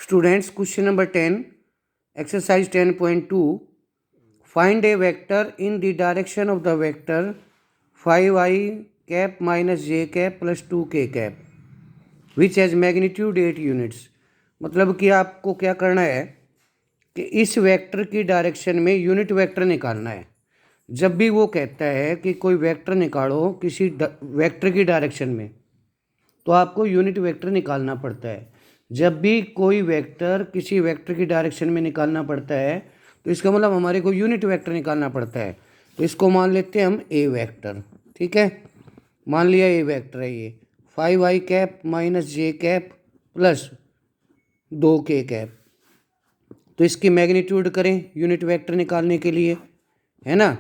Students, question number 10, exercise 10.2. Find a vector in the direction of the vector 5i cap minus j cap plus 2k cap which has magnitude 8 units. मतलब कि आपको क्या करना है कि इस vector की डायरेक्शन में यूनिट वेक्टर निकालना है। जब भी वो कहता है कि कोई वेक्टर निकालो किसी वेक्टर की डायरेक्शन में, तो आपको यूनिट वेक्टर निकालना पड़ता है। जब भी कोई वेक्टर किसी वेक्टर की डायरेक्शन में निकालना पड़ता है तो इसका मतलब हमारे को यूनिट वेक्टर निकालना पड़ता है। तो इसको मान लेते हैं हम ए वेक्टर। ठीक है, मान लिया ए वेक्टर है ये 5i cap minus J cap plus 2k cap. तो इसकी मैग्नीट्यूड करें यूनिट वेक्टर निकालने के लिए, है ना।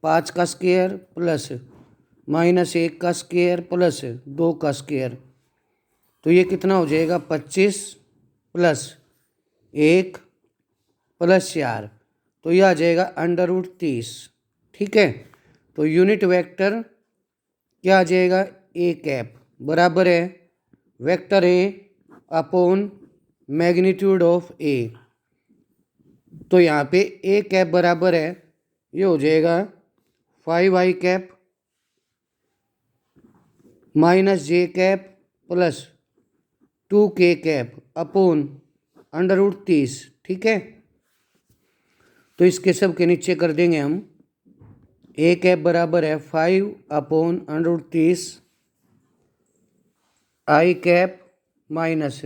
5 का स्क्वायर प्लस माइनस 1 का स्क्वायर प्लस 2 का स्क्वायर, तो ये कितना हो जाएगा 25 प्लस 1 प्लस 4, तो ये आ जाएगा √30। ठीक है, तो यूनिट वेक्टर क्या आ जाएगा ए कैप बराबर है vector A upon magnitude of A. तो यहाँ पे ए कैप बराबर है, ये हो जाएगा 5i cap minus J cap plus 2k cap upon √30। ठीक है, तो इसके सब के नीचे कर देंगे हम। ए कैप बराबर है 5 अपॉन √30 आई कैप माइनस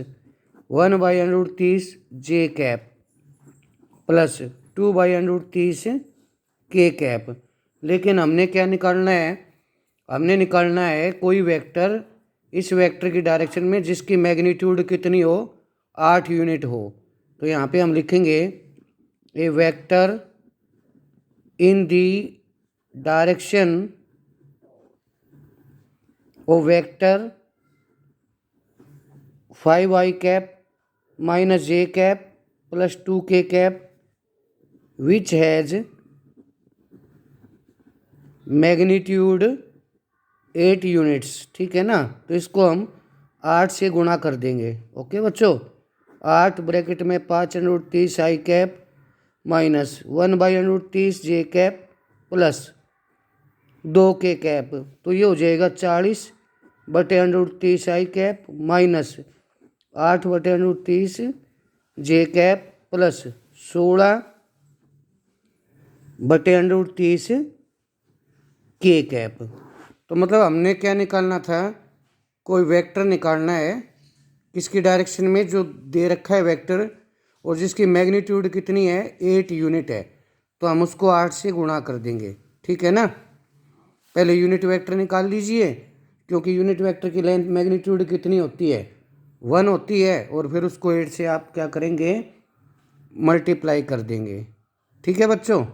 1/√30 जे कैप प्लस 2/√30 के कैप। लेकिन हमने क्या निकालना है, हमने निकालना है कोई वेक्टर इस वेक्टर की डायरेक्शन में जिसकी मैग्नीट्यूड कितनी हो 8 यूनिट हो। तो यहाँ पे हम लिखेंगे A vector in the direction of vector 5i cap minus J cap plus 2k cap which has magnitude 8 units. ठीक है ना, तो इसको हम 8 से गुणा कर देंगे। ओके बच्चों, 8 ब्रैकेट में 5/30 आई कैप माइनस 1/√30 जे कैप प्लस 2k कैप, तो ये हो जाएगा 40/√30 आई कैप माइनस 8/√30 जे कैप प्लस 16/√30 के कैप। तो मतलब हमने क्या निकालना था, कोई वेक्टर निकालना है किसकी डायरेक्शन में जो दे रखा है वेक्टर और जिसकी मैग्नीट्यूड कितनी है 8 यूनिट है, तो हम उसको 8 से गुणा कर देंगे। ठीक है ना, पहले यूनिट वेक्टर निकाल लीजिए, क्योंकि यूनिट वेक्टर की लेंथ मैग्नीट्यूड कितनी होती है 1 होती है, और फिर उसको 8 से आप क्या करेंगे मल्टीप्लाई कर देंगे। ठीक है बच्चों।